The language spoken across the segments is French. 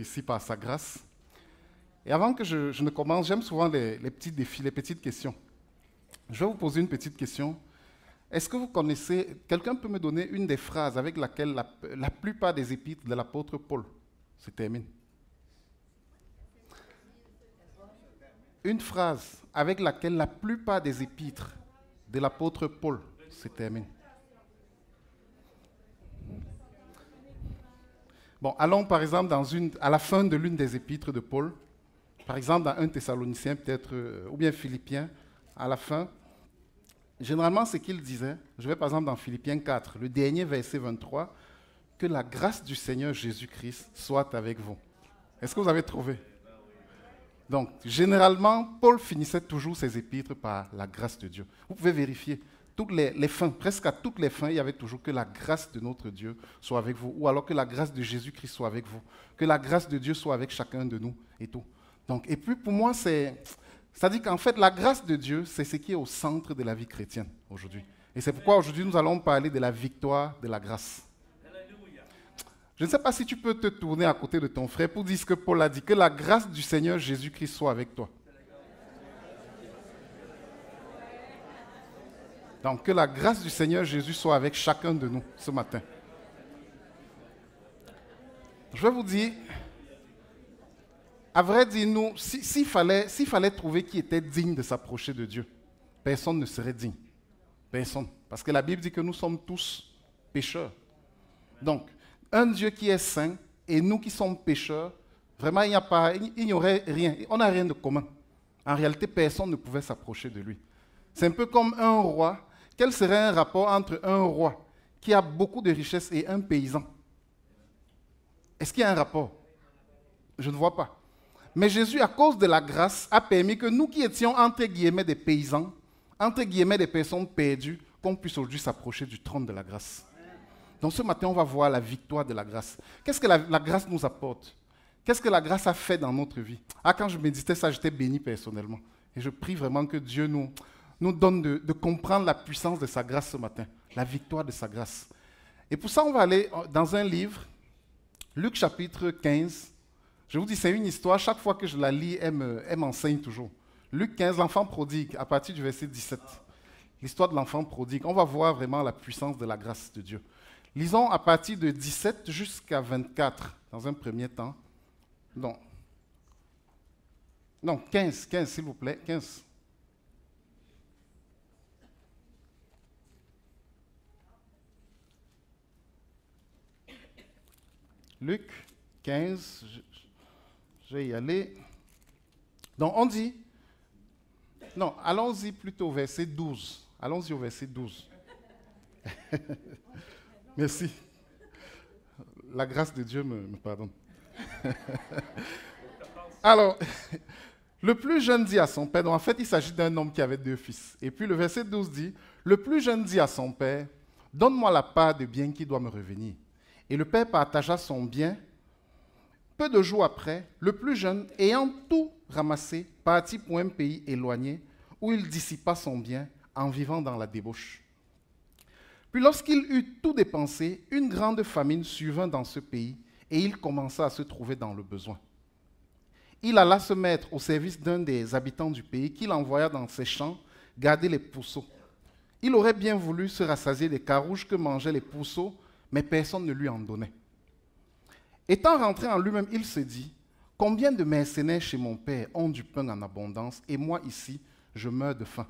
ici par sa grâce. Et avant que je ne commence, j'aime souvent les petits défis, les petites questions. Je vais vous poser une petite question. Est-ce que vous connaissez, quelqu'un peut me donner une des phrases avec laquelle la plupart des épîtres de l'apôtre Paul se terminent? Une phrase avec laquelle la plupart des épîtres de l'apôtre Paul se terminent. Bon, allons par exemple à la fin de l'une des épîtres de Paul, par exemple dans 1 Thessaloniciens peut-être, ou bien Philippiens, à la fin. Généralement, ce qu'il disait, je vais par exemple dans Philippiens 4, le dernier verset 23, que la grâce du Seigneur Jésus-Christ soit avec vous. Est-ce que vous avez trouvé? Donc, généralement, Paul finissait toujours ses épîtres par la grâce de Dieu. Vous pouvez vérifier. Toutes les fins, presque à toutes les fins, il y avait toujours que la grâce de notre Dieu soit avec vous, ou alors que la grâce de Jésus-Christ soit avec vous, que la grâce de Dieu soit avec chacun de nous et tout. Donc, et puis pour moi, c'est-à-dire qu'en fait, la grâce de Dieu, c'est ce qui est au centre de la vie chrétienne aujourd'hui. Et c'est pourquoi aujourd'hui, nous allons parler de la victoire de la grâce. Je ne sais pas si tu peux te tourner à côté de ton frère pour dire ce que Paul a dit, que la grâce du Seigneur Jésus-Christ soit avec toi. Donc, que la grâce du Seigneur Jésus soit avec chacun de nous ce matin. Je vais vous dire, à vrai dire, nous, s'il fallait trouver qui était digne de s'approcher de Dieu, personne ne serait digne. Personne. Parce que la Bible dit que nous sommes tous pécheurs. Donc, un Dieu qui est saint et nous qui sommes pécheurs, vraiment, il n'y aurait rien. On n'a rien de commun. En réalité, personne ne pouvait s'approcher de lui. C'est un peu comme un roi. Quel serait un rapport entre un roi qui a beaucoup de richesses et un paysan? Est-ce qu'il y a un rapport? Je ne vois pas. Mais Jésus, à cause de la grâce, a permis que nous qui étions entre guillemets des paysans, entre guillemets des personnes perdues, qu'on puisse aujourd'hui s'approcher du trône de la grâce. Donc ce matin, on va voir la victoire de la grâce. Qu'est-ce que la grâce nous apporte? Qu'est-ce que la grâce a fait dans notre vie? Quand je méditais ça, j'étais béni personnellement. Et je prie vraiment que Dieu nous donne de comprendre la puissance de sa grâce ce matin, la victoire de sa grâce. Et pour ça, on va aller dans un livre, Luc chapitre 15. Je vous dis, c'est une histoire, chaque fois que je la lis, elle m'enseigne toujours. Luc 15, l'enfant prodigue, à partir du verset 17. L'histoire de l'enfant prodigue. On va voir vraiment la puissance de la grâce de Dieu. Lisons à partir de 17 jusqu'à 24, dans un premier temps. Non, 15 s'il vous plaît, 15. Luc 15, je vais y aller. Donc on dit, non, allons-y plutôt au verset 12. Allons-y au verset 12. Merci. La grâce de Dieu me pardonne. Alors, le plus jeune dit à son père, donc en fait il s'agit d'un homme qui avait 2 fils. Et puis le verset 12 dit, le plus jeune dit à son père, donne-moi la part de bien qui doit me revenir. Et le père partagea son bien. Peu de jours après, le plus jeune, ayant tout ramassé, partit pour un pays éloigné, où il dissipa son bien en vivant dans la débauche. Puis lorsqu'il eut tout dépensé, une grande famine survint dans ce pays, et il commença à se trouver dans le besoin. Il alla se mettre au service d'un des habitants du pays, qu'il envoya dans ses champs garder les pourceaux. Il aurait bien voulu se rassasier des carouges que mangeaient les pourceaux, mais personne ne lui en donnait. Étant rentré en lui-même, il se dit, « Combien de mercenaires chez mon père ont du pain en abondance, et moi ici, je meurs de faim. »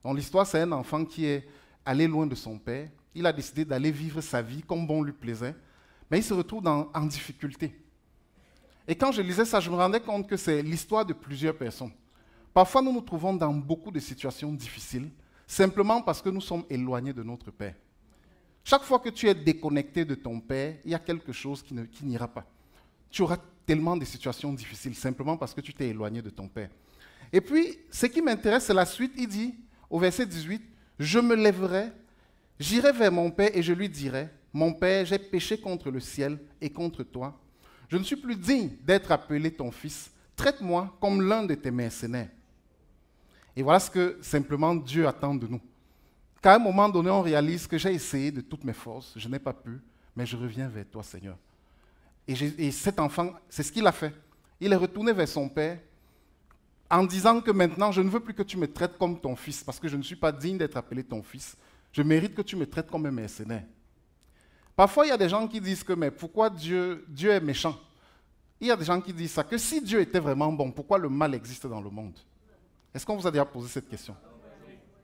Donc l'histoire, c'est un enfant qui est allé loin de son père. Il a décidé d'aller vivre sa vie comme bon lui plaisait, mais il se retrouve en difficulté. Et quand je lisais ça, je me rendais compte que c'est l'histoire de plusieurs personnes. Parfois, nous nous trouvons dans beaucoup de situations difficiles, simplement parce que nous sommes éloignés de notre Père. Chaque fois que tu es déconnecté de ton Père, il y a quelque chose qui n'ira pas. Tu auras tellement de situations difficiles, simplement parce que tu t'es éloigné de ton Père. Et puis, ce qui m'intéresse, c'est la suite. Il dit, au verset 18, « Je me lèverai, j'irai vers mon Père et je lui dirai, « Mon Père, j'ai péché contre le ciel et contre toi. Je ne suis plus digne d'être appelé ton fils. Traite-moi comme l'un de tes mercenaires. » Et voilà ce que simplement Dieu attend de nous. Qu'à un moment donné, on réalise que j'ai essayé de toutes mes forces, je n'ai pas pu, mais je reviens vers toi, Seigneur. Et cet enfant, c'est ce qu'il a fait. Il est retourné vers son père en disant que maintenant, je ne veux plus que tu me traites comme ton fils, parce que je ne suis pas digne d'être appelé ton fils. Je mérite que tu me traites comme un mercenaire. Parfois, il y a des gens qui disent que, mais pourquoi Dieu est méchant? Il y a des gens qui disent ça, que si Dieu était vraiment bon, pourquoi le mal existe dans le monde? Est-ce qu'on vous a déjà posé cette question?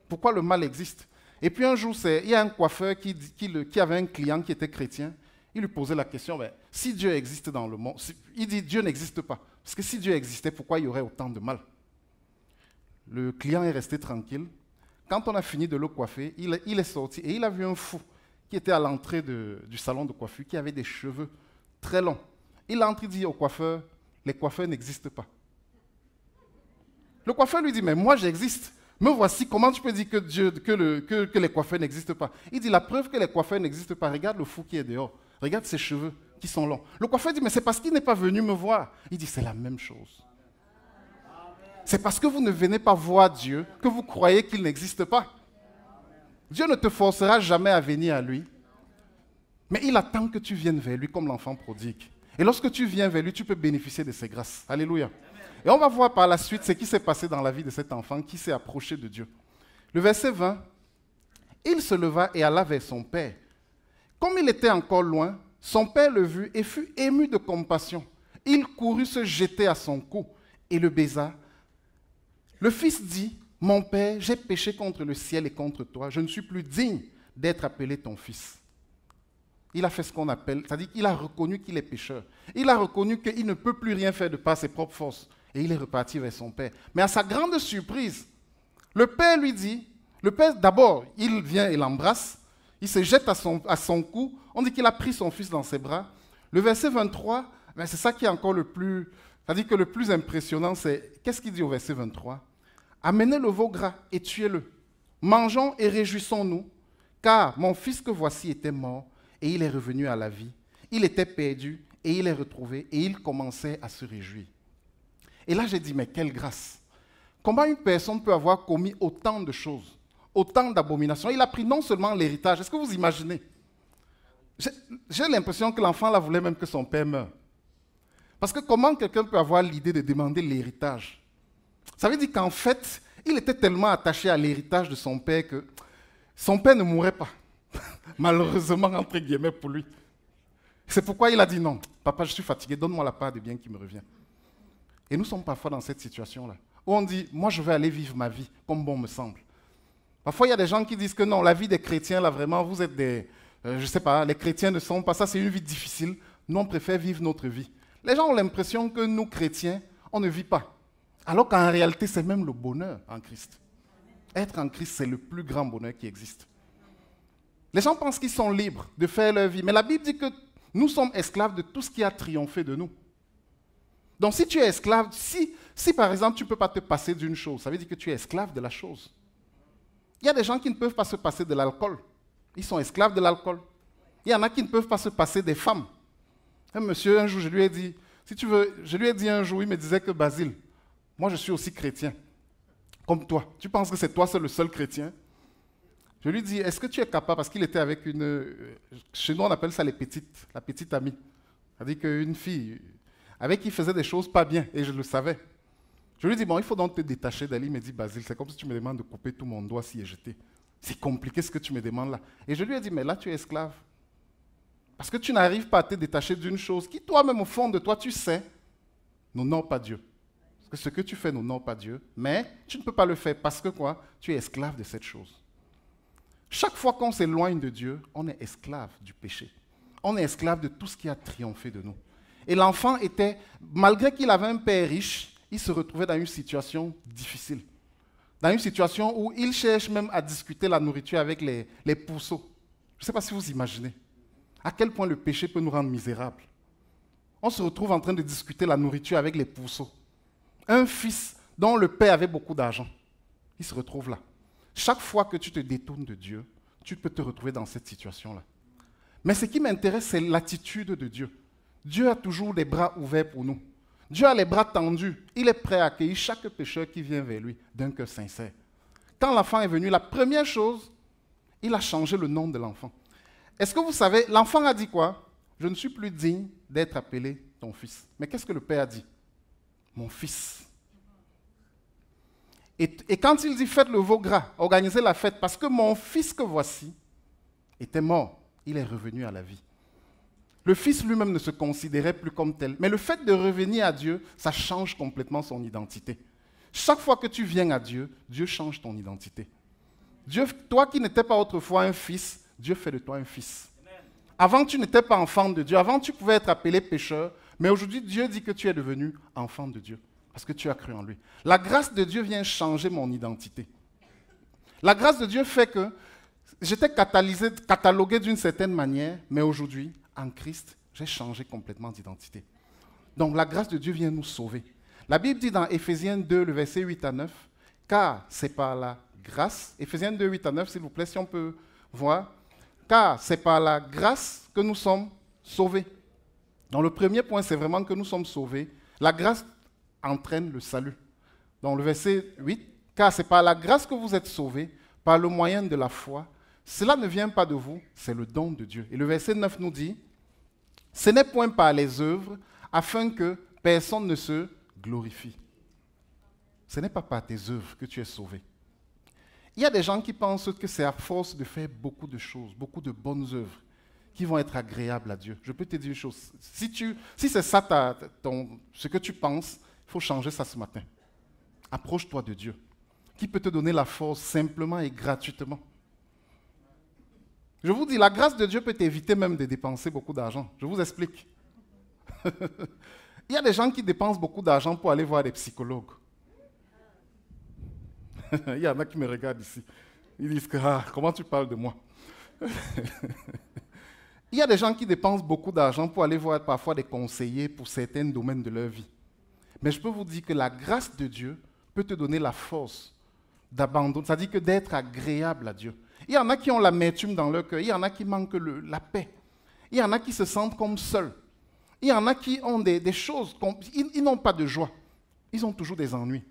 Pourquoi le mal existe? Et puis un jour, il y a un coiffeur qui avait un client qui était chrétien. Il lui posait la question, ben, si Dieu existe dans le monde, il dit Dieu n'existe pas. Parce que si Dieu existait, pourquoi il y aurait autant de mal? Le client est resté tranquille. Quand on a fini de le coiffer, il est sorti et il a vu un fou qui était à l'entrée du salon de coiffure, qui avait des cheveux très longs. Il a entré et dit au coiffeur, les coiffeurs n'existent pas. Le coiffeur lui dit, mais moi j'existe. Me voici, comment tu peux dire que les coiffeurs n'existent pas? Il dit, la preuve que les coiffeurs n'existent pas, regarde le fou qui est dehors. Regarde ses cheveux qui sont longs. Le coiffeur dit, mais c'est parce qu'il n'est pas venu me voir. Il dit, c'est la même chose. C'est parce que vous ne venez pas voir Dieu que vous croyez qu'il n'existe pas. Dieu ne te forcera jamais à venir à lui, mais il attend que tu viennes vers lui comme l'enfant prodigue. Et lorsque tu viens vers lui, tu peux bénéficier de ses grâces. Alléluia. Et on va voir par la suite ce qui s'est passé dans la vie de cet enfant qui s'est approché de Dieu. Le verset 20, il se leva et alla vers son père. Comme il était encore loin, son père le vit et fut ému de compassion. Il courut se jeter à son cou et le baisa. Le fils dit, « Mon père, j'ai péché contre le ciel et contre toi. Je ne suis plus digne d'être appelé ton fils. » Il a fait ce qu'on appelle, c'est-à-dire qu'il a reconnu qu'il est pécheur. Il a reconnu qu'il ne peut plus rien faire de par ses propres forces. Et il est reparti vers son père. Mais à sa grande surprise, le père lui dit, le père d'abord, il vient et l'embrasse, il se jette à son cou, on dit qu'il a pris son fils dans ses bras. Le verset 23, ben c'est ça qui est encore le plus, c'est-à-dire que le plus impressionnant, c'est, qu'est-ce qu'il dit au verset 23? Amenez le veau gras et tuez-le. Mangeons et réjouissons-nous, car mon fils que voici était mort et il est revenu à la vie. Il était perdu et il est retrouvé et il commençait à se réjouir. Et là, j'ai dit, mais quelle grâce! Comment une personne peut avoir commis autant de choses, autant d'abominations? Il a pris non seulement l'héritage, est-ce que vous imaginez? J'ai l'impression que l'enfant là voulait même que son père meure. Parce que comment quelqu'un peut avoir l'idée de demander l'héritage? Ça veut dire qu'en fait, il était tellement attaché à l'héritage de son père que son père ne mourrait pas. Malheureusement, entre guillemets, pour lui. C'est pourquoi il a dit non, papa, je suis fatigué, donne-moi la part de bien qui me revient. Et nous sommes parfois dans cette situation-là, où on dit, moi je vais aller vivre ma vie comme bon me semble. Parfois, il y a des gens qui disent que non, la vie des chrétiens, là vraiment, vous êtes des... je ne sais pas, les chrétiens ne sont pas ça, c'est une vie difficile. Nous, on préfère vivre notre vie. Les gens ont l'impression que nous, chrétiens, on ne vit pas. Alors qu'en réalité, c'est même le bonheur en Christ. Être en Christ, c'est le plus grand bonheur qui existe. Les gens pensent qu'ils sont libres de faire leur vie, mais la Bible dit que nous sommes esclaves de tout ce qui a triomphé de nous. Donc si tu es esclave, si par exemple tu ne peux pas te passer d'une chose, ça veut dire que tu es esclave de la chose. Il y a des gens qui ne peuvent pas se passer de l'alcool. Ils sont esclaves de l'alcool. Il y en a qui ne peuvent pas se passer des femmes. Un monsieur, un jour, je lui ai dit, si tu veux, je lui ai dit un jour, il me disait que Basile, moi je suis aussi chrétien, comme toi. Tu penses que c'est toi seul le seul chrétien? Je lui dis, est-ce que tu es capable, parce qu'il était avec une, chez nous on appelle ça la petite amie. C'est-à-dire qu'une fille avec qui il faisait des choses pas bien, et je le savais. Je lui dis, bon, il faut donc te détacher d'elle. Il me dit, Basile, c'est comme si tu me demandes de couper tout mon doigt s'y est jeté. C'est compliqué ce que tu me demandes là. Et je lui ai dit, mais là tu es esclave. Parce que tu n'arrives pas à te détacher d'une chose qui toi-même au fond de toi, tu sais, n'honore pas Dieu. Parce que ce que tu fais n'honore pas Dieu, mais tu ne peux pas le faire parce que quoi? Tu es esclave de cette chose. Chaque fois qu'on s'éloigne de Dieu, on est esclave du péché. On est esclave de tout ce qui a triomphé de nous. Et l'enfant était, malgré qu'il avait un père riche, il se retrouvait dans une situation difficile. Dans une situation où il cherche même à discuter la nourriture avec les pourceaux. Je ne sais pas si vous imaginez à quel point le péché peut nous rendre misérables. On se retrouve en train de discuter la nourriture avec les pourceaux. Un fils dont le père avait beaucoup d'argent, il se retrouve là. Chaque fois que tu te détournes de Dieu, tu peux te retrouver dans cette situation-là. Mais ce qui m'intéresse, c'est l'attitude de Dieu. Dieu a toujours les bras ouverts pour nous. Dieu a les bras tendus. Il est prêt à accueillir chaque pécheur qui vient vers lui d'un cœur sincère. Quand l'enfant est venu, la première chose, il a changé le nom de l'enfant. Est-ce que vous savez, l'enfant a dit quoi? je ne suis plus digne d'être appelé ton fils. Mais qu'est-ce que le père a dit? Mon fils. Et quand il dit faites le veau gras, organisez la fête, parce que mon fils que voici était mort, il est revenu à la vie. Le fils lui-même ne se considérait plus comme tel. Mais le fait de revenir à Dieu, ça change complètement son identité. Chaque fois que tu viens à Dieu, Dieu change ton identité. Dieu, toi qui n'étais pas autrefois un fils, Dieu fait de toi un fils. Avant, tu n'étais pas enfant de Dieu. Avant, tu pouvais être appelé pécheur. Mais aujourd'hui, Dieu dit que tu es devenu enfant de Dieu. Parce que tu as cru en lui. La grâce de Dieu vient changer mon identité. La grâce de Dieu fait que j'étais catalogué d'une certaine manière, mais aujourd'hui, en Christ, j'ai changé complètement d'identité. Donc la grâce de Dieu vient nous sauver. La Bible dit dans Éphésiens 2, le verset 8 à 9, car c'est par la grâce, Éphésiens 2, 8 à 9, s'il vous plaît, si on peut voir, car c'est par la grâce que nous sommes sauvés. Donc le premier point, c'est vraiment que nous sommes sauvés. La grâce entraîne le salut. Dans le verset 8, car c'est par la grâce que vous êtes sauvés, par le moyen de la foi. Cela ne vient pas de vous, c'est le don de Dieu. Et le verset 9 nous dit, ce n'est point par les œuvres, afin que personne ne se glorifie. Ce n'est pas par tes œuvres que tu es sauvé. Il y a des gens qui pensent que c'est à force de faire beaucoup de choses, beaucoup de bonnes œuvres, qui vont être agréables à Dieu. Je peux te dire une chose, si c'est ça ce que tu penses, il faut changer ça ce matin. Approche-toi de Dieu, qui peut te donner la force simplement et gratuitement. Je vous dis, la grâce de Dieu peut t'éviter même de dépenser beaucoup d'argent. Je vous explique. Il y a des gens qui dépensent beaucoup d'argent pour aller voir des psychologues. Il y en a qui me regardent ici. Ils disent que, comment tu parles de moi? Il y a des gens qui dépensent beaucoup d'argent pour aller voir parfois des conseillers pour certains domaines de leur vie. Mais je peux vous dire que la grâce de Dieu peut te donner la force d'abandonner, c'est-à-dire que d'être agréable à Dieu. Il y en a qui ont l'amertume dans leur cœur, il y en a qui manquent la paix, il y en a qui se sentent comme seuls, il y en a qui ont des choses, ils n'ont pas de joie, ils ont toujours des ennuis.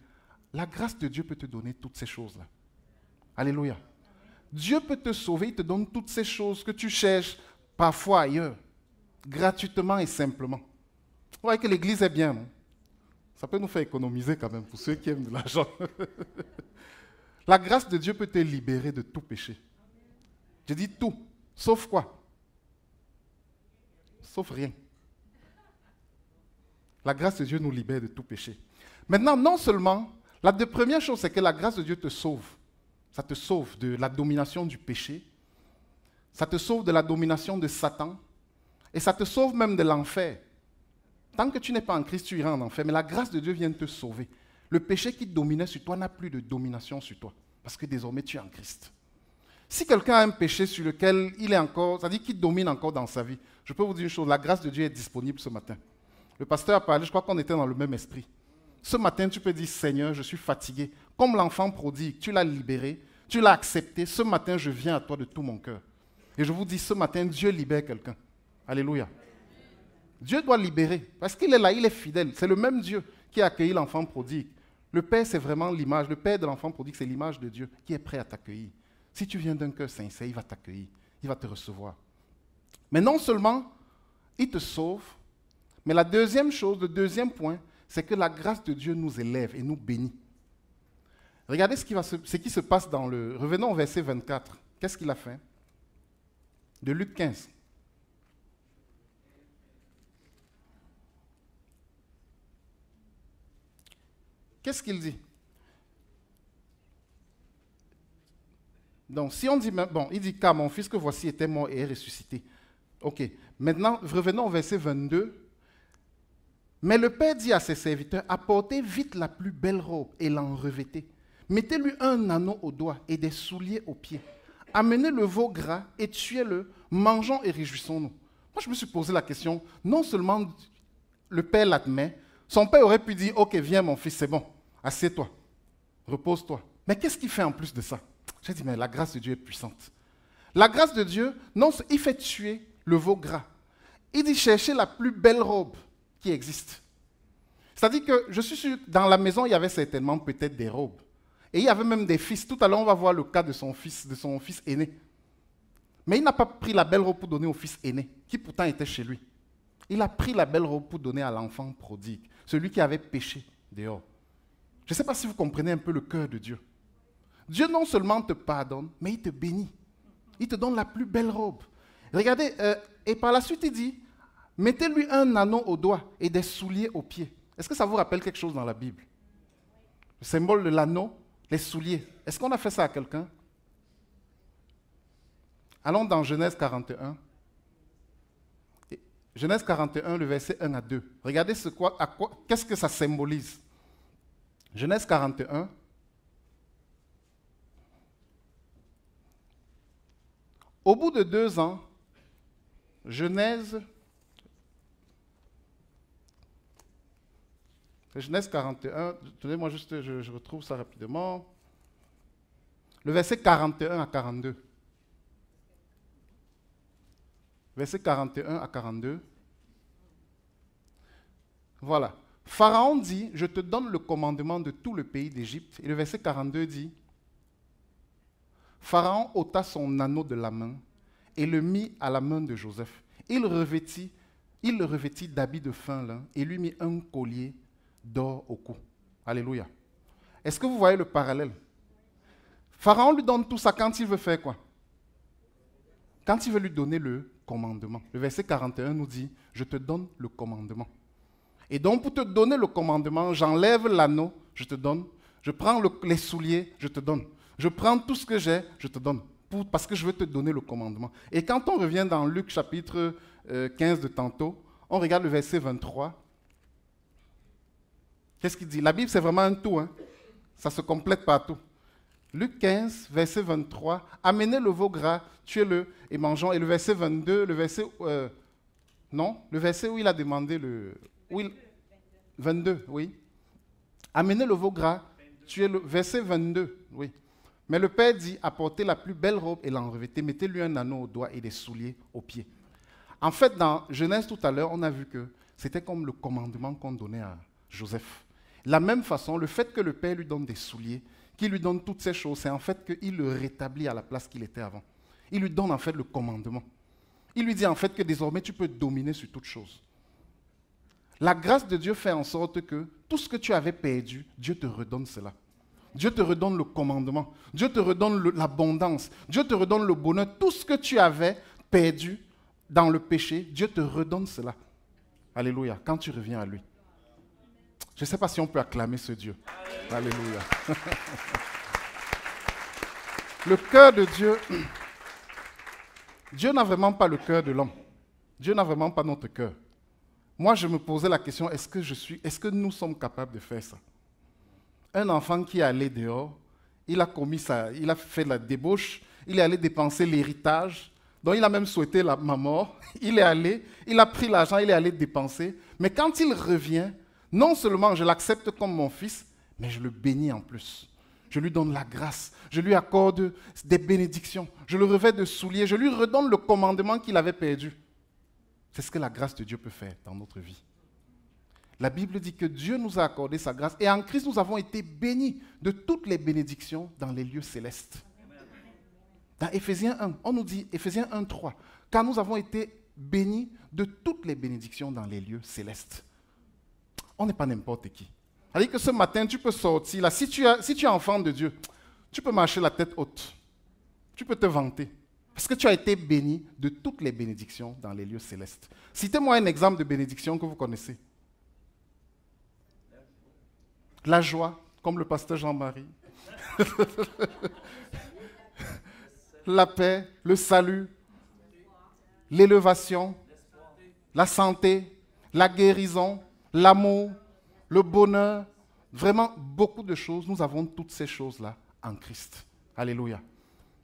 La grâce de Dieu peut te donner toutes ces choses-là. Alléluia. Dieu peut te sauver, il te donne toutes ces choses que tu cherches parfois ailleurs, gratuitement et simplement. Vous voyez que l'église est bien, non? Ça peut nous faire économiser quand même, pour ceux qui aiment de l'argent. La grâce de Dieu peut te libérer de tout péché. Je dis tout, sauf quoi? Sauf rien. La grâce de Dieu nous libère de tout péché. Maintenant, non seulement, la première chose, c'est que la grâce de Dieu te sauve. Ça te sauve de la domination du péché. Ça te sauve de la domination de Satan. Et ça te sauve même de l'enfer. Tant que tu n'es pas en Christ, tu iras en enfer. Mais la grâce de Dieu vient te sauver. Le péché qui dominait sur toi n'a plus de domination sur toi. Parce que désormais, tu es en Christ. Si quelqu'un a un péché sur lequel il est encore, c'est-à-dire qu'il domine encore dans sa vie, je peux vous dire une chose, la grâce de Dieu est disponible ce matin. Le pasteur a parlé, je crois qu'on était dans le même esprit. Ce matin, tu peux dire, Seigneur, je suis fatigué. Comme l'enfant prodigue, tu l'as libéré, tu l'as accepté. Ce matin, je viens à toi de tout mon cœur. Et je vous dis, ce matin, Dieu libère quelqu'un. Alléluia. Dieu doit libérer, parce qu'il est là, il est fidèle. C'est le même Dieu qui a accueilli l'enfant prodigue. Le Père, c'est vraiment l'image. Le Père de l'enfant prodigue, c'est l'image de Dieu qui est prêt à t'accueillir. Si tu viens d'un cœur sincère, il va t'accueillir, il va te recevoir. Mais non seulement il te sauve, mais la deuxième chose, le deuxième point, c'est que la grâce de Dieu nous élève et nous bénit. Regardez ce qui se passe dans le... Revenons au verset 24. Qu'est-ce qu'il a fait? De Luc 15. Qu'est-ce qu'il dit? Donc, si on dit, bon, il dit, car mon fils que voici était mort et est ressuscité. Ok, maintenant, revenons au verset 22. Mais le père dit à ses serviteurs, apportez vite la plus belle robe et l'en revêtez. Mettez-lui un anneau au doigt et des souliers aux pieds. Amenez le veau gras et tuez-le, mangeons et réjouissons-nous. Moi, je me suis posé la question, non seulement le père l'admet, son père aurait pu dire, ok, viens mon fils, c'est bon, assieds-toi, repose-toi. Mais qu'est-ce qu'il fait en plus de ça? J'ai dit, mais la grâce de Dieu est puissante. La grâce de Dieu, non, il fait tuer le veau gras. Il dit, cherchez la plus belle robe qui existe. C'est-à-dire que je suis sûr, dans la maison, il y avait certainement peut-être des robes. Et il y avait même des fils. Tout à l'heure, on va voir le cas de son fils aîné. Mais il n'a pas pris la belle robe pour donner au fils aîné, qui pourtant était chez lui. Il a pris la belle robe pour donner à l'enfant prodigue, celui qui avait péché dehors. Je ne sais pas si vous comprenez un peu le cœur de Dieu. Dieu non seulement te pardonne, mais il te bénit. Il te donne la plus belle robe. Regardez, et par la suite il dit, mettez-lui un anneau au doigt et des souliers aux pieds. Est-ce que ça vous rappelle quelque chose dans la Bible? Le symbole de l'anneau, les souliers. Est-ce qu'on a fait ça à quelqu'un? Allons dans Genèse 41. Genèse 41, le verset 1 à 2. Regardez qu'est-ce que ça symbolise. Genèse 41. Au bout de 2 ans, Genèse 41, tenez-moi juste, je retrouve ça rapidement. Le verset 41 à 42. Verset 41 à 42. Voilà. Pharaon dit, je te donne le commandement de tout le pays d'Égypte. Et le verset 42 dit, Pharaon ôta son anneau de la main et le mit à la main de Joseph. Il le revêtit d'habits de fin lin et lui mit un collier d'or au cou. Alléluia. Est-ce que vous voyez le parallèle? Pharaon lui donne tout ça quand il veut faire quoi? Quand il veut lui donner le commandement. Le verset 41 nous dit, je te donne le commandement. Et donc pour te donner le commandement, j'enlève l'anneau, je te donne. Je prends les souliers, je te donne. Je prends tout ce que j'ai, je te donne. Parce que je veux te donner le commandement. Et quand on revient dans Luc chapitre 15 de tantôt, on regarde le verset 23. Qu'est-ce qu'il dit? La Bible, c'est vraiment un tout. Hein? Ça se complète partout. Luc 15, verset 23. Amenez le veau gras, tuez-le et mangeons. Et le verset 22, le verset où il a demandé le... 22, oui. Amenez le veau gras, tuez-le. Verset 22, oui. Mais le Père dit, apportez la plus belle robe et l'en revêtez. Mettez-lui un anneau au doigt et des souliers aux pieds. En fait, dans Genèse tout à l'heure, on a vu que c'était comme le commandement qu'on donnait à Joseph. De la même façon, le fait que le Père lui donne des souliers, qu'il lui donne toutes ces choses, c'est en fait qu'il le rétablit à la place qu'il était avant. Il lui donne en fait le commandement. Il lui dit en fait que désormais tu peux dominer sur toutes choses. La grâce de Dieu fait en sorte que tout ce que tu avais perdu, Dieu te redonne cela. Dieu te redonne le commandement. Dieu te redonne l'abondance. Dieu te redonne le bonheur. Tout ce que tu avais perdu dans le péché, Dieu te redonne cela. Alléluia. Quand tu reviens à lui. Je ne sais pas si on peut acclamer ce Dieu. Alléluia. Le cœur de Dieu, Dieu n'a vraiment pas le cœur de l'homme. Dieu n'a vraiment pas notre cœur. Moi, je me posais la question, est-ce que nous sommes capables de faire ça? Un enfant qui est allé dehors, il a fait la débauche, il est allé dépenser l'héritage, donc il a même souhaité ma mort. Il est allé, il a pris l'argent, il est allé dépenser. Mais quand il revient, non seulement je l'accepte comme mon fils, mais je le bénis en plus. Je lui donne la grâce, je lui accorde des bénédictions, je le revêt de souliers, je lui redonne le commandement qu'il avait perdu. C'est ce que la grâce de Dieu peut faire dans notre vie. La Bible dit que Dieu nous a accordé sa grâce et en Christ nous avons été bénis de toutes les bénédictions dans les lieux célestes. Dans Éphésiens 1, on nous dit, Éphésiens 1, 3, car nous avons été bénis de toutes les bénédictions dans les lieux célestes. On n'est pas n'importe qui. C'est-à-dire que ce matin, tu peux sortir, là, si tu es enfant de Dieu, tu peux marcher la tête haute. Tu peux te vanter. Parce que tu as été béni de toutes les bénédictions dans les lieux célestes. Citez-moi un exemple de bénédiction que vous connaissez. La joie, comme le pasteur Jean-Marie. La paix, le salut, l'élévation, la santé, la guérison, l'amour, le bonheur. Vraiment, beaucoup de choses. Nous avons toutes ces choses-là en Christ. Alléluia.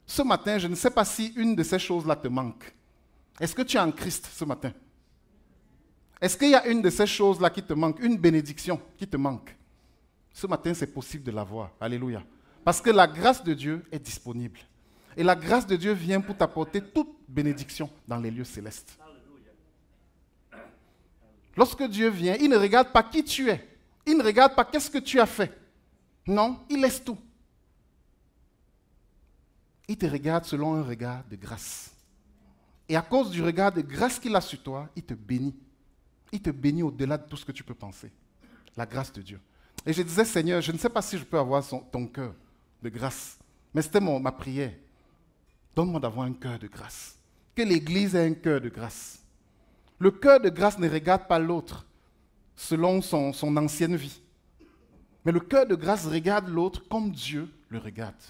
Ce matin, je ne sais pas si une de ces choses-là te manque. Est-ce que tu es en Christ ce matin? Est-ce qu'il y a une de ces choses-là qui te manque, une bénédiction qui te manque? Ce matin, c'est possible de l'avoir. Alléluia. Parce que la grâce de Dieu est disponible. Et la grâce de Dieu vient pour t'apporter toute bénédiction dans les lieux célestes. Lorsque Dieu vient, il ne regarde pas qui tu es. Il ne regarde pas qu'est-ce que tu as fait. Non, il laisse tout. Il te regarde selon un regard de grâce. Et à cause du regard de grâce qu'il a sur toi, il te bénit. Il te bénit au-delà de tout ce que tu peux penser. La grâce de Dieu. Et je disais, Seigneur, je ne sais pas si je peux avoir ton cœur de grâce. Mais c'était ma prière. Donne-moi d'avoir un cœur de grâce. Que l'Église ait un cœur de grâce. Le cœur de grâce ne regarde pas l'autre selon son ancienne vie. Mais le cœur de grâce regarde l'autre comme Dieu le regarde.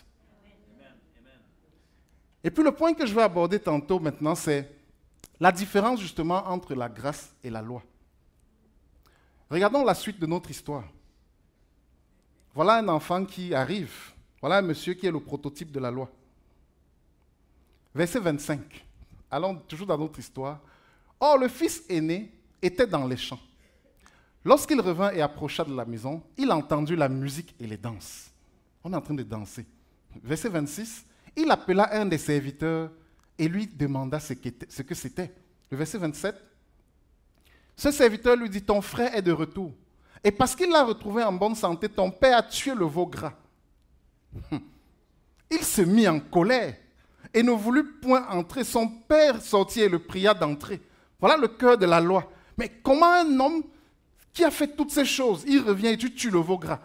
Et puis le point que je vais aborder tantôt maintenant, c'est la différence justement entre la grâce et la loi. Regardons la suite de notre histoire. Voilà un enfant qui arrive. Voilà un monsieur qui est le prototype de la loi. Verset 25. Allons toujours dans notre histoire. Or, le fils aîné était dans les champs. Lorsqu'il revint et approcha de la maison, il entendit la musique et les danses. On est en train de danser. Verset 26. Il appela un des serviteurs et lui demanda ce que c'était. Le verset 27. Ce serviteur lui dit, ton frère est de retour. Et parce qu'il l'a retrouvé en bonne santé, ton père a tué le veau gras. Il se mit en colère et ne voulut point entrer. Son père sortit et le pria d'entrer. Voilà le cœur de la loi. Mais comment un homme qui a fait toutes ces choses, il revient et tu tues le veau gras?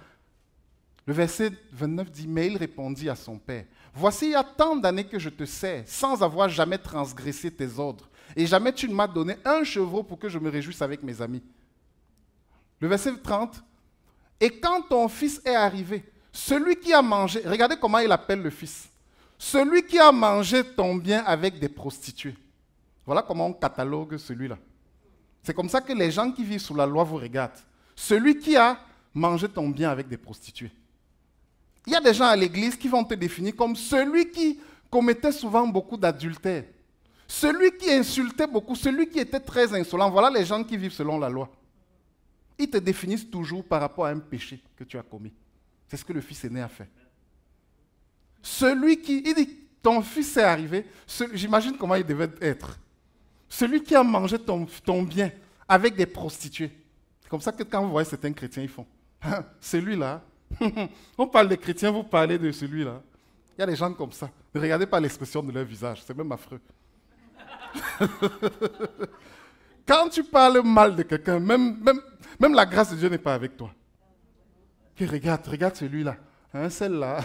Le verset 29 dit, mais il répondit à son père, voici il y a tant d'années que je te sers, sans avoir jamais transgressé tes ordres. Et jamais tu ne m'as donné un chevreau pour que je me réjouisse avec mes amis. Le verset 30, et quand ton fils est arrivé, celui qui a mangé, regardez comment il appelle le fils, celui qui a mangé ton bien avec des prostituées. Voilà comment on catalogue celui-là. C'est comme ça que les gens qui vivent sous la loi vous regardent. Celui qui a mangé ton bien avec des prostituées. Il y a des gens à l'église qui vont te définir comme celui qui commettait souvent beaucoup d'adultère. Celui qui insultait beaucoup, celui qui était très insolent. Voilà les gens qui vivent selon la loi. Ils te définissent toujours par rapport à un péché que tu as commis. C'est ce que le fils aîné a fait. Celui qui, il dit, ton fils est arrivé, j'imagine comment il devait être. Celui qui a mangé ton bien avec des prostituées. C'est comme ça que quand vous voyez certains chrétiens, ils font. Celui-là, on parle des chrétiens, vous parlez de celui-là. Il y a des gens comme ça. Ne regardez pas l'expression de leur visage, c'est même affreux. Quand tu parles mal de quelqu'un, même la grâce de Dieu n'est pas avec toi. Que regarde celui-là. Hein, celle-là,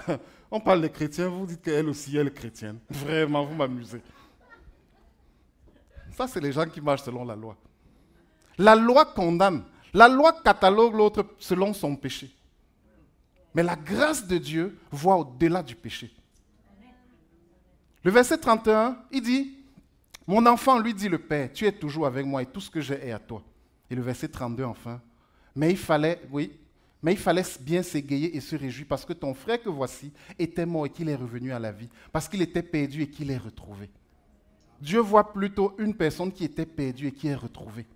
on parle des chrétiens, vous dites qu'elle aussi elle est chrétienne. Vraiment, vous m'amusez. Ça, c'est les gens qui marchent selon la loi. La loi condamne. La loi catalogue l'autre selon son péché. Mais la grâce de Dieu voit au-delà du péché. Le verset 31, il dit, « Mon enfant, lui dit le Père, tu es toujours avec moi et tout ce que j'ai est à toi. » Et le verset 32, enfin, « Mais il fallait bien s'égayer et se réjouir parce que ton frère que voici était mort et qu'il est revenu à la vie, parce qu'il était perdu et qu'il est retrouvé. » Dieu voit plutôt une personne qui était perdue et qui est retrouvée.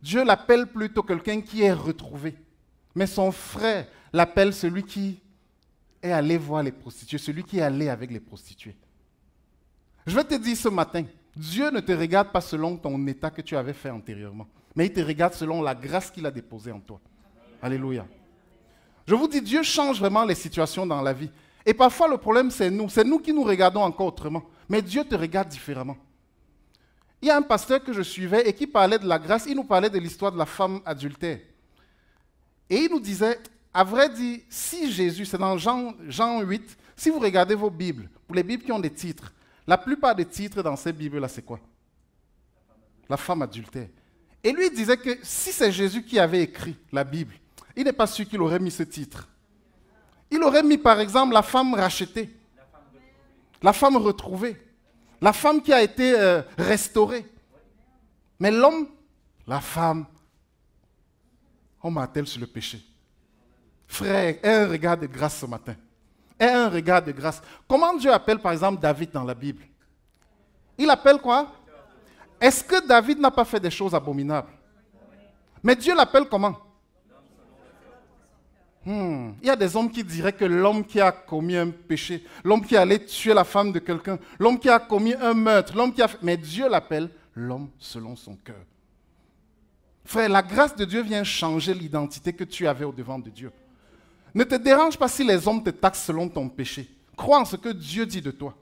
Dieu l'appelle plutôt quelqu'un qui est retrouvé. Mais son frère l'appelle celui qui est allé voir les prostituées, celui qui est allé avec les prostituées. Je vais te dire ce matin, Dieu ne te regarde pas selon ton état que tu avais fait antérieurement, mais il te regarde selon la grâce qu'il a déposée en toi. Alléluia. Je vous dis, Dieu change vraiment les situations dans la vie. Et parfois, le problème, c'est nous qui nous regardons encore autrement. Mais Dieu te regarde différemment. Il y a un pasteur que je suivais et qui parlait de la grâce, il nous parlait de l'histoire de la femme adultère. Et il nous disait, à vrai dire, si Jésus, c'est dans Jean 8, si vous regardez vos Bibles, pour les Bibles qui ont des titres, la plupart des titres dans ces Bibles-là, c'est quoi? La femme adultère. Et lui, il disait que si c'est Jésus qui avait écrit la Bible, il n'est pas sûr qu'il aurait mis ce titre. Il aurait mis, par exemple, la femme rachetée, la femme retrouvée, la femme qui a été restaurée. Mais l'homme, la femme, on m'attelle sur le péché. Frère, aie un regard de grâce ce matin. Aie un regard de grâce. Comment Dieu appelle, par exemple, David dans la Bible? Il appelle quoi? Est-ce que David n'a pas fait des choses abominables? Mais Dieu l'appelle comment? Il y a des hommes qui diraient que l'homme qui a commis un péché, l'homme qui allait tuer la femme de quelqu'un, l'homme qui a commis un meurtre, l'homme qui a... Mais Dieu l'appelle l'homme selon son cœur. Frère, la grâce de Dieu vient changer l'identité que tu avais au-devant de Dieu. Ne te dérange pas si les hommes te taxent selon ton péché. Crois en ce que Dieu dit de toi.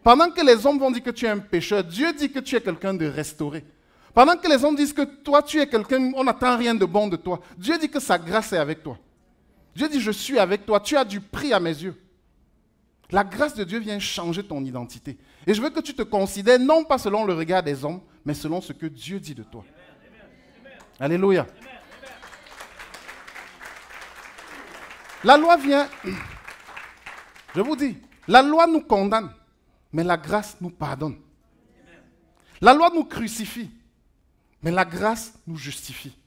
Pendant que les hommes vont dire que tu es un pécheur, Dieu dit que tu es quelqu'un de restauré. Pendant que les hommes disent que toi, tu es quelqu'un, on n'attend rien de bon de toi, Dieu dit que sa grâce est avec toi. Dieu dit, je suis avec toi, tu as du prix à mes yeux. La grâce de Dieu vient changer ton identité. Et je veux que tu te considères non pas selon le regard des hommes, mais selon ce que Dieu dit de toi. Alléluia. La loi vient, je vous dis, la loi nous condamne, mais la grâce nous pardonne. La loi nous crucifie, mais la grâce nous justifie.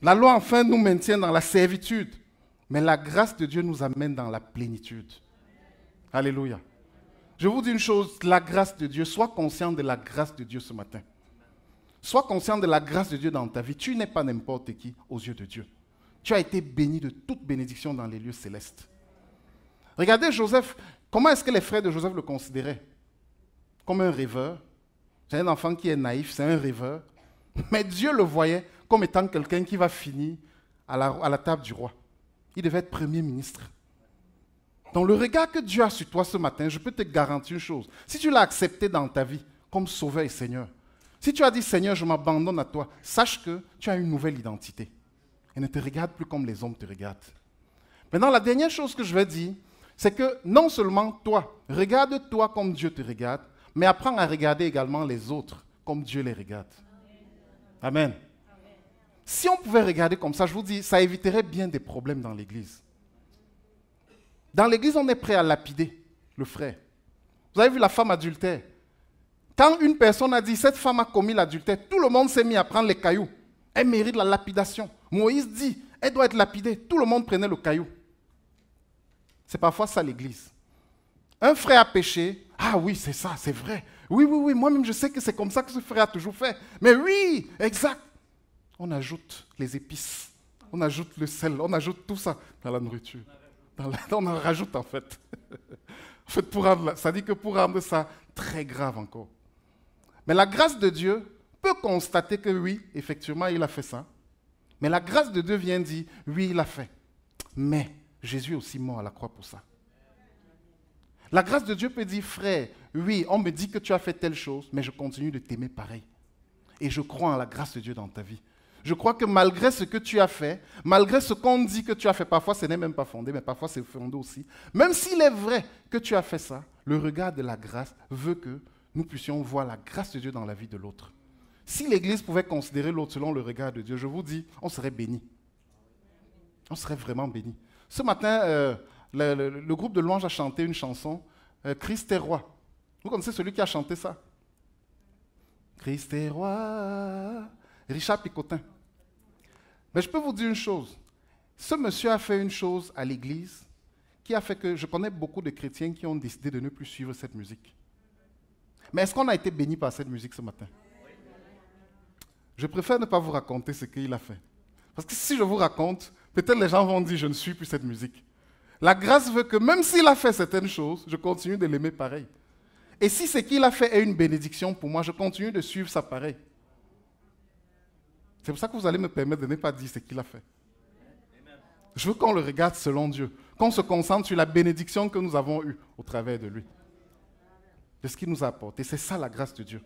La loi, enfin, nous maintient dans la servitude, mais la grâce de Dieu nous amène dans la plénitude. Alléluia. Je vous dis une chose, la grâce de Dieu, sois conscient de la grâce de Dieu ce matin. Sois conscient de la grâce de Dieu dans ta vie. Tu n'es pas n'importe qui aux yeux de Dieu. Tu as été béni de toute bénédiction dans les lieux célestes. Regardez Joseph, comment est-ce que les frères de Joseph le considéraient? Comme un rêveur. C'est un enfant qui est naïf, c'est un rêveur. Mais Dieu le voyait comme étant quelqu'un qui va finir à la table du roi. Il devait être premier ministre. Donc le regard que Dieu a sur toi ce matin, je peux te garantir une chose. Si tu l'as accepté dans ta vie comme sauveur et Seigneur, si tu as dit Seigneur, je m'abandonne à toi, sache que tu as une nouvelle identité. Et ne te regarde plus comme les hommes te regardent. Maintenant, la dernière chose que je vais dire, c'est que non seulement toi, regarde-toi comme Dieu te regarde, mais apprends à regarder également les autres comme Dieu les regarde. Amen. Si on pouvait regarder comme ça, je vous dis, ça éviterait bien des problèmes dans l'église. Dans l'église, on est prêt à lapider le frère. Vous avez vu la femme adultère. Quand une personne a dit, cette femme a commis l'adultère, tout le monde s'est mis à prendre les cailloux. Elle mérite la lapidation. Moïse dit, elle doit être lapidée. Tout le monde prenait le caillou. C'est parfois ça l'église. Un frère a péché. Ah oui, c'est ça, c'est vrai. Oui, oui, oui, moi-même je sais que c'est comme ça que ce frère a toujours fait. Mais oui, exact. On ajoute les épices, on ajoute le sel, on ajoute tout ça dans la nourriture. On en rajoute en fait. En fait, ça dit que pour rendre ça très grave encore. Mais la grâce de Dieu peut constater que oui, effectivement, il a fait ça. Mais la grâce de Dieu vient dire, oui, il a fait. Mais Jésus est aussi mort à la croix pour ça. La grâce de Dieu peut dire, frère, oui, on me dit que tu as fait telle chose, mais je continue de t'aimer pareil. Et je crois en la grâce de Dieu dans ta vie. Je crois que malgré ce que tu as fait, malgré ce qu'on dit que tu as fait, parfois ce n'est même pas fondé, mais parfois c'est fondé aussi. Même s'il est vrai que tu as fait ça, le regard de la grâce veut que nous puissions voir la grâce de Dieu dans la vie de l'autre. Si l'Église pouvait considérer l'autre selon le regard de Dieu, je vous dis, on serait béni. On serait vraiment béni. Ce matin, le groupe de louanges a chanté une chanson, Christ est roi. Vous connaissez celui qui a chanté ça? Christ est roi. Richard Picotin. Mais je peux vous dire une chose. Ce monsieur a fait une chose à l'église qui a fait que je connais beaucoup de chrétiens qui ont décidé de ne plus suivre cette musique. Mais est-ce qu'on a été béni par cette musique ce matin? Je préfère ne pas vous raconter ce qu'il a fait. Parce que si je vous raconte, peut-être les gens vont dire je ne suis plus cette musique. La grâce veut que même s'il a fait certaines choses, je continue de l'aimer pareil. Et si ce qu'il a fait est une bénédiction pour moi, je continue de suivre ça pareil. C'est pour ça que vous allez me permettre de ne pas dire ce qu'il a fait. Je veux qu'on le regarde selon Dieu, qu'on se concentre sur la bénédiction que nous avons eue au travers de lui, de ce qu'il nous a apporté. C'est ça la grâce de Dieu.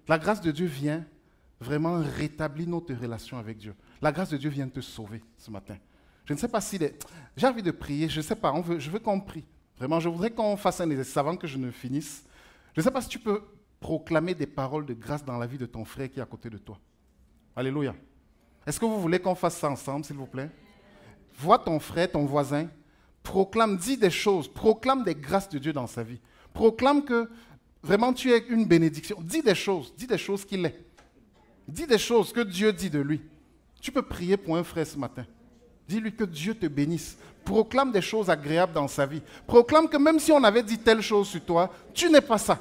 La grâce de Dieu vient vraiment rétablir notre relation avec Dieu. La grâce de Dieu vient te sauver ce matin. Je ne sais pas si... J'ai envie de prier, je ne sais pas, je veux qu'on prie. Vraiment, je voudrais qu'on fasse un exercice avant que je ne finisse. Je ne sais pas si tu peux proclamer des paroles de grâce dans la vie de ton frère qui est à côté de toi. Alléluia. Est-ce que vous voulez qu'on fasse ça ensemble, s'il vous plaît? Vois ton frère, ton voisin, proclame, dis des choses, proclame des grâces de Dieu dans sa vie. Proclame que vraiment tu es une bénédiction. Dis des choses qu'il est. Dis des choses que Dieu dit de lui. Tu peux prier pour un frère ce matin. Dis-lui que Dieu te bénisse. Proclame des choses agréables dans sa vie. Proclame que même si on avait dit telle chose sur toi, tu n'es pas ça.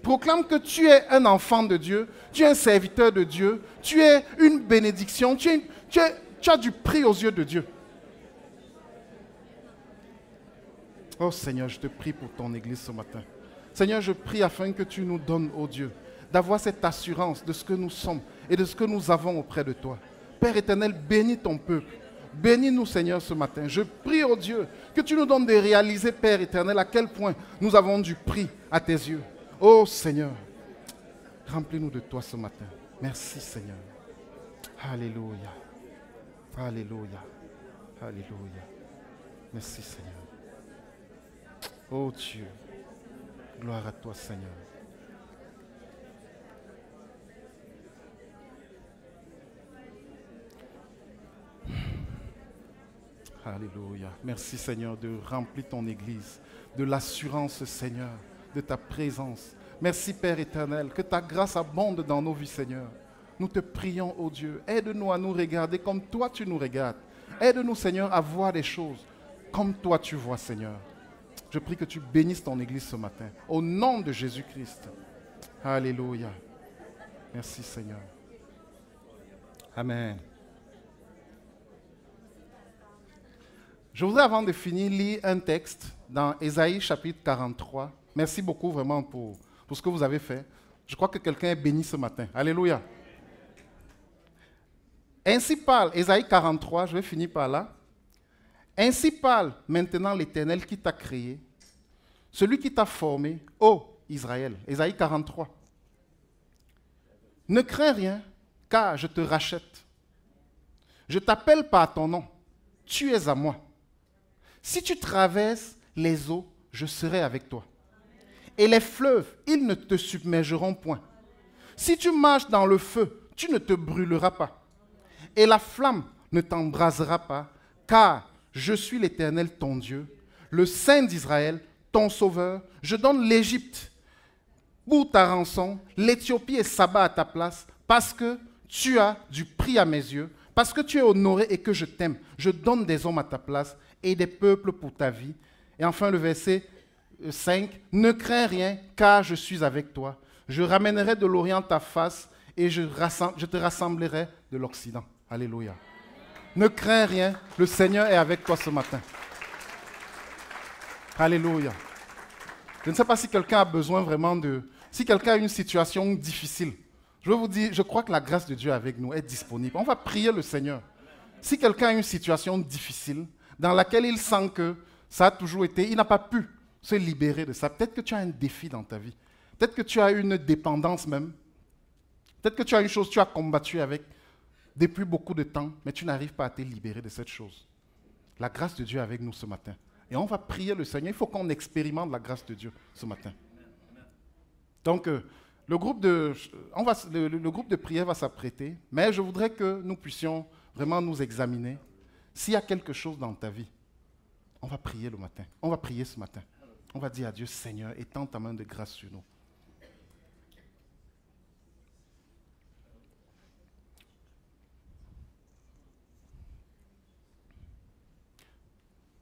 Proclame que tu es un enfant de Dieu, tu es un serviteur de Dieu, tu es une bénédiction, tu as du prix aux yeux de Dieu. Oh Seigneur, je te prie pour ton Église ce matin. Seigneur, je prie afin que tu nous donnes, oh Dieu, d'avoir cette assurance de ce que nous sommes et de ce que nous avons auprès de toi. Père éternel, bénis ton peuple. Bénis-nous, Seigneur, ce matin. Je prie, oh Dieu, que tu nous donnes de réaliser, Père éternel, à quel point nous avons du prix à tes yeux. Oh Seigneur, remplis-nous de toi ce matin. Merci, Seigneur. Alléluia. Alléluia. Alléluia. Merci, Seigneur. Oh Dieu, gloire à toi, Seigneur. Alléluia. Merci, Seigneur, de remplir ton Église, de l'assurance, Seigneur, de ta présence. Merci, Père éternel, que ta grâce abonde dans nos vies, Seigneur. Nous te prions, ô Dieu, aide-nous à nous regarder comme toi tu nous regardes. Aide-nous, Seigneur, à voir les choses comme toi tu vois, Seigneur. Je prie que tu bénisses ton Église ce matin, au nom de Jésus-Christ. Alléluia. Merci, Seigneur. Amen. Je voudrais, avant de finir, lire un texte dans Ésaïe chapitre 43. Merci beaucoup vraiment pour ce que vous avez fait. Je crois que quelqu'un est béni ce matin. Alléluia. Ainsi parle, Ésaïe 43, je vais finir par là. Ainsi parle maintenant l'Éternel qui t'a créé, celui qui t'a formé, ô Israël. Ésaïe 43. Ne crains rien, car je te rachète. Je t'appelle par ton nom. Tu es à moi. Si tu traverses les eaux, je serai avec toi. Et les fleuves, ils ne te submergeront point. Si tu marches dans le feu, tu ne te brûleras pas. Et la flamme ne t'embrasera pas, car je suis l'Éternel ton Dieu, le Saint d'Israël, ton Sauveur. Je donne l'Égypte pour ta rançon, l'Éthiopie et Saba à ta place, parce que tu as du prix à mes yeux, parce que tu es honoré et que je t'aime. Je donne des hommes à ta place et des peuples pour ta vie. Et enfin le verset 5, ne crains rien, car je suis avec toi. Je ramènerai de l'Orient ta face et je te rassemblerai de l'Occident. Alléluia. Ne crains rien, le Seigneur est avec toi ce matin. Alléluia. Je ne sais pas si quelqu'un a besoin vraiment de... Si quelqu'un a une situation difficile, je veux vous dire, je crois que la grâce de Dieu avec nous est disponible. On va prier le Seigneur. Si quelqu'un a une situation difficile, dans laquelle il sent que ça a toujours été, il n'a pas pu se libérer de ça. Peut-être que tu as un défi dans ta vie. Peut-être que tu as une dépendance même. Peut-être que tu as une chose que tu as combattue avec depuis beaucoup de temps, mais tu n'arrives pas à te libérer de cette chose. La grâce de Dieu est avec nous ce matin. Et on va prier le Seigneur. Il faut qu'on expérimente la grâce de Dieu ce matin. Donc, le groupe de prière va s'apprêter, mais je voudrais que nous puissions vraiment nous examiner. S'il y a quelque chose dans ta vie, on va prier le matin. On va prier ce matin. On va dire à Dieu, Seigneur, étends ta main de grâce sur nous.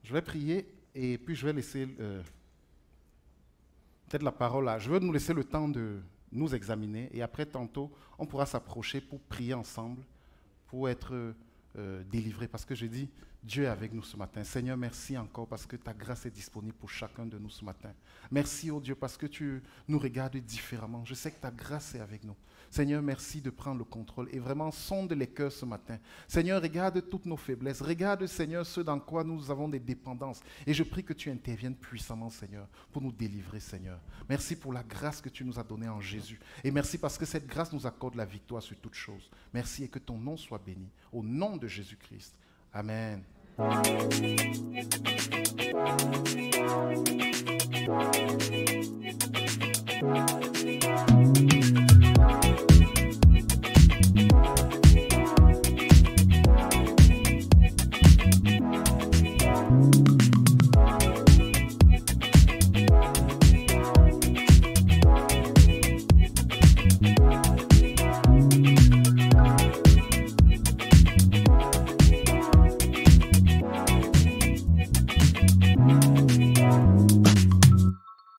Je vais prier et puis je vais laisser peut-être la parole là. Je veux nous laisser le temps de nous examiner et après tantôt, on pourra s'approcher pour prier ensemble, pour être délivré. Parce que je dis, Dieu est avec nous ce matin. Seigneur, merci encore parce que ta grâce est disponible pour chacun de nous ce matin. Merci, oh Dieu, parce que tu nous regardes différemment. Je sais que ta grâce est avec nous. Seigneur, merci de prendre le contrôle et vraiment sonde les cœurs ce matin. Seigneur, regarde toutes nos faiblesses. Regarde, Seigneur, ce dans quoi nous avons des dépendances. Et je prie que tu interviennes puissamment, Seigneur, pour nous délivrer, Seigneur. Merci pour la grâce que tu nous as donnée en Jésus. Et merci parce que cette grâce nous accorde la victoire sur toutes choses. Merci et que ton nom soit béni. Au nom de Jésus-Christ. Amen.